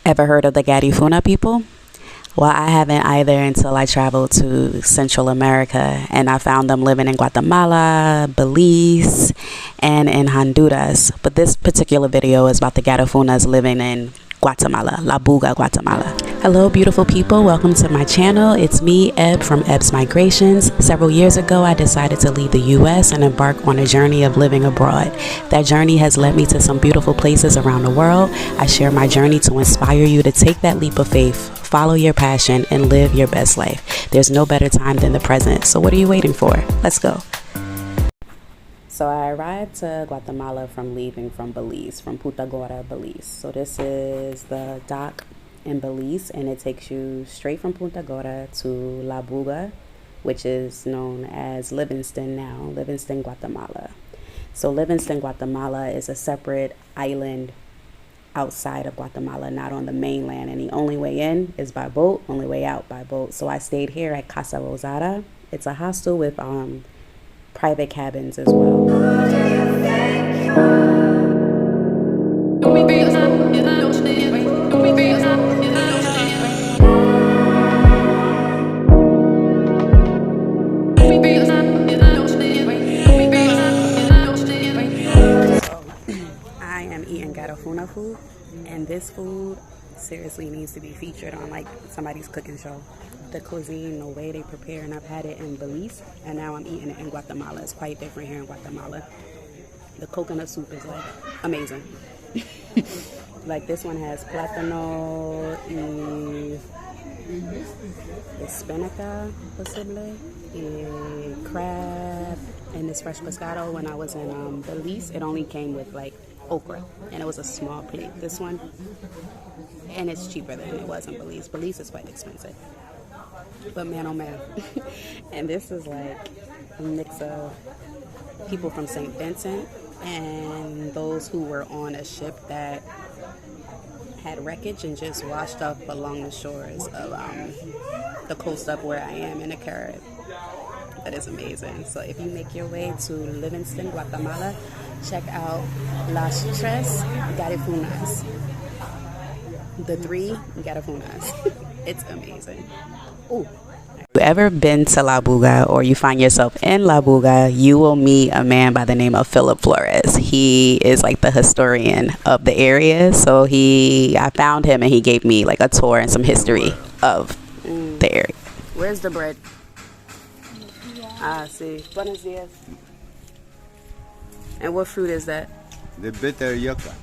Ever heard of the Garifuna people? Well, I haven't either until I traveled to Central America and I found them living in Guatemala, Belize, and in Honduras. But this particular video is about the Garifunas living in Guatemala, La Buga, Guatemala. Hello, beautiful people. Welcome to my channel. It's me, Eb, from Eb's Migrations. Several years ago, I decided to leave the U.S. and embark on a journey of living abroad. That journey has led me to some beautiful places around the world. I share my journey to inspire you to take that leap of faith, follow your passion, and live your best life. There's no better time than the present. So what are you waiting for? Let's go. So I arrived to Guatemala from leaving from Belize, from Punta Gorda, Belize. So this is the dock in Belize, and it takes you straight from Punta Gorda to La Buga, which is known as Livingston now, Livingston, Guatemala. So Livingston, Guatemala is a separate island outside of Guatemala, not on the mainland, and the only way in is by boat, only way out by boat. So I stayed here at Casa Rosada. It's a hostel with private cabins as well. I am eating Garifuna food, and this food seriously needs to be featured on like somebody's cooking show. The cuisine, the way they prepare, and I've had it in Belize, and now I'm eating it in Guatemala. It's quite different here in Guatemala. The coconut soup is like amazing. Like this one has plátano y espinaca, possibly, y crab, and this fresh pescado. When I was in Belize, it only came with like okra, and it was a small plate. This one, and it's cheaper than it was in Belize. Belize is quite expensive. But man, oh man. And this is like a mix of people from St. Vincent and those who were on a ship that had wreckage and just washed up along the shores of the coast of where I am in the Caribbean. That is amazing. So if you make your way to Livingston, Guatemala, check out Las Tres Garifunas. The 3 Garifunas. It's amazing. Ooh. If you've ever been to La Buga or you find yourself in La Buga, you will meet a man by the name of Philip Flores. He is like the historian of the area. So I found him and he gave me like a tour and some history of the area. Where's the bread? Ah, see. Buenos dias. And what fruit is that? The bitter yucca.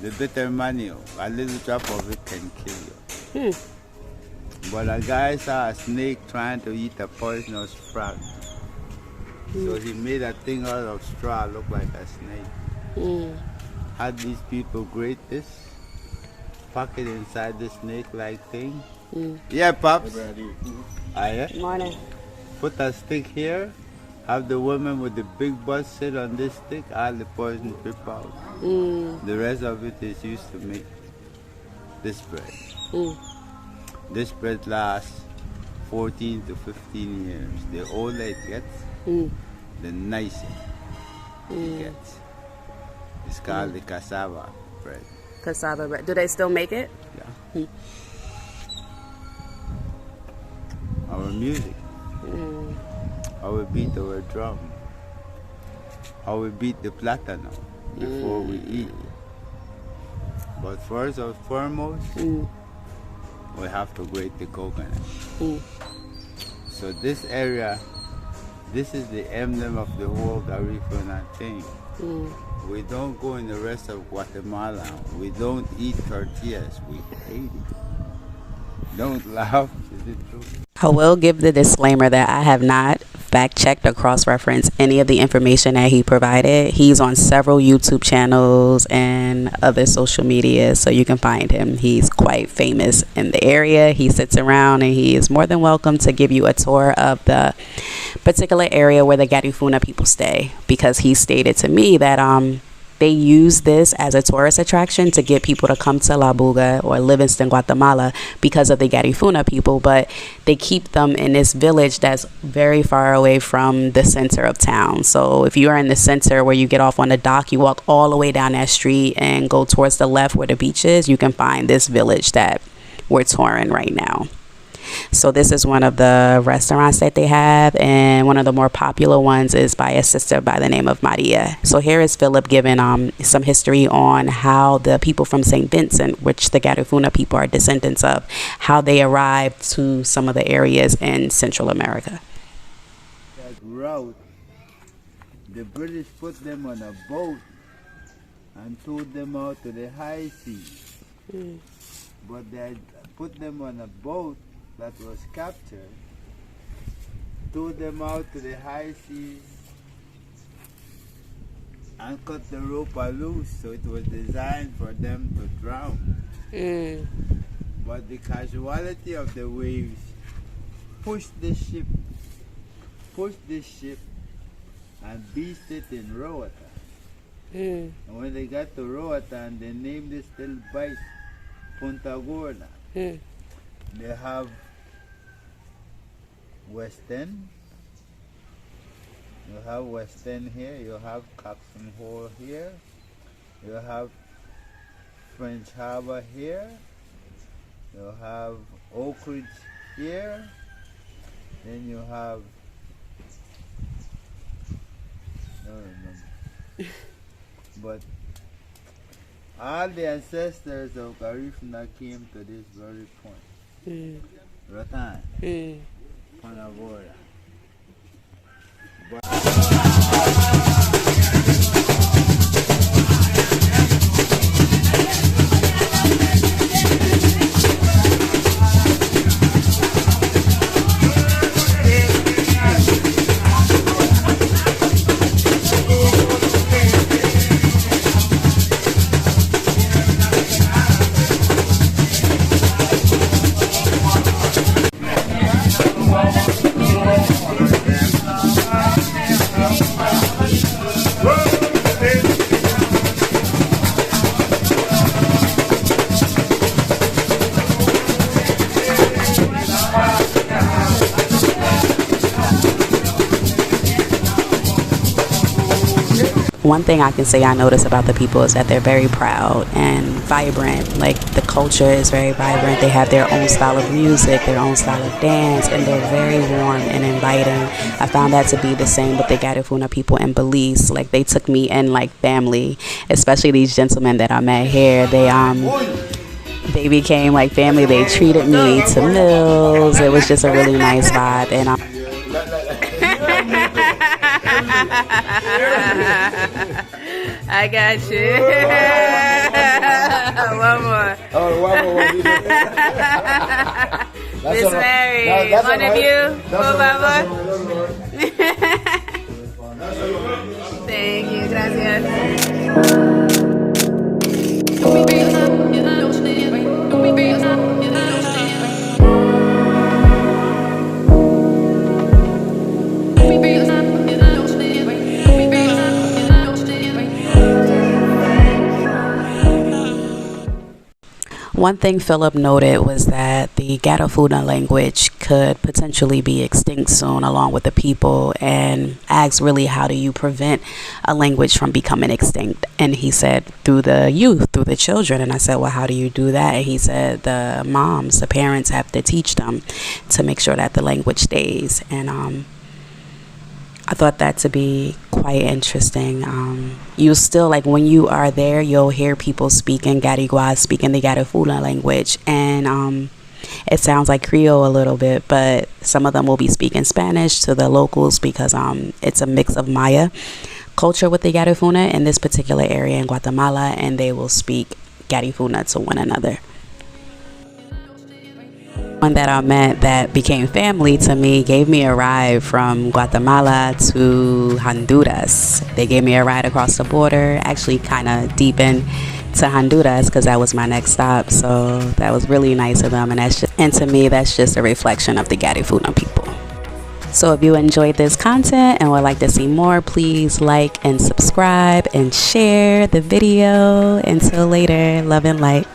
The bitter manio. A little drop of it can kill you. But a guy saw a snake trying to eat a poisonous frog. So he made a thing out of straw look like a snake. Had these people grate this, pocket inside the snake-like thing. Yeah, Pops. Yeah? Morning. Put a stick here, have the woman with the big butt sit on this stick, all the poison drip out. The rest of it is used to make this bread. This bread lasts 14 to 15 years. The older it gets, the nicer it gets. It's called the cassava bread. Cassava bread. Do they still make it? Yeah. Our music. How we beat our drum. How we beat the plátano before we eat. But first and foremost, we have to grate the coconut. So this area, this is the emblem of the whole Garifuna thing. We don't go in the rest of Guatemala. We don't eat tortillas. We hate it. Don't laugh. Is it true? I will give the disclaimer that I have not fact-checked or cross-referenced any of the information that he provided. He's on several YouTube channels and other social media, so you can find him. He's quite famous in the area. He sits around and he is more than welcome to give you a tour of the particular area where the Garifuna people stay, because he stated to me that they use this as a tourist attraction to get people to come to La Buga or Livingston, Guatemala, because of the Garifuna people. But they keep them in this village that's very far away from the center of town. So if you are in the center where you get off on the dock, you walk all the way down that street and go towards the left where the beach is, you can find this village that we're touring right now. So this is one of the restaurants that they have, and one of the more popular ones is by a sister by the name of Maria. So here is Philip giving some history on how the people from St. Vincent, which the Garifuna people are descendants of, how they arrived to some of the areas in Central America. That route, the British put them on a boat and towed them out to the high seas. But they put them on a boat that was captured, threw them out to the high seas, and cut the rope loose, so it was designed for them to drown. But the casualty of the waves pushed the ship, and beached it in Roatan. And when they got to Roatan, they named it still by Punta Gorda. They have West End. You have West End here. You have Coxon Hole here. You have French Harbor here. You have Oak Ridge here. Then you have, I don't remember. But all the ancestors of Garifuna came to this very point. Rotan. Panagora. One thing I can say I notice about the people is that they're very proud and vibrant. Like, the culture is very vibrant. They have their own style of music, their own style of dance, and they're very warm and inviting. I found that to be the same with the Garifuna people in Belize. Like, they took me in like family, especially these gentlemen that I met here. They became like family. They treated me to meals. It was just a really nice vibe. And I got you. One more. Oh, one more. Miss Mary, one of you, por favor. Thank you, gracias. one thing Philip noted was that the Garifuna language could potentially be extinct soon along with the people, and asked really, how do you prevent a language from becoming extinct? And he said, through the youth, through the children. And I said, well, how do you do that? And he said, the moms, the parents have to teach them to make sure that the language stays. And I thought that to be quite interesting. You still, like, when you are there, you'll hear people speaking Garigua, speaking the Garifuna language, and it sounds like Creole a little bit, but some of them will be speaking Spanish to the locals because it's a mix of Maya culture with the Garifuna in this particular area in Guatemala, and they will speak Garifuna to one another. One that I met that became family to me gave me a ride from Guatemala to Honduras. They gave me a ride across the border, actually kind of deep into Honduras because that was my next stop. So that was really nice of them, and to me that's just a reflection of the Garifuna people. So if you enjoyed this content and would like to see more, please like and subscribe and share the video. Until later, love and light.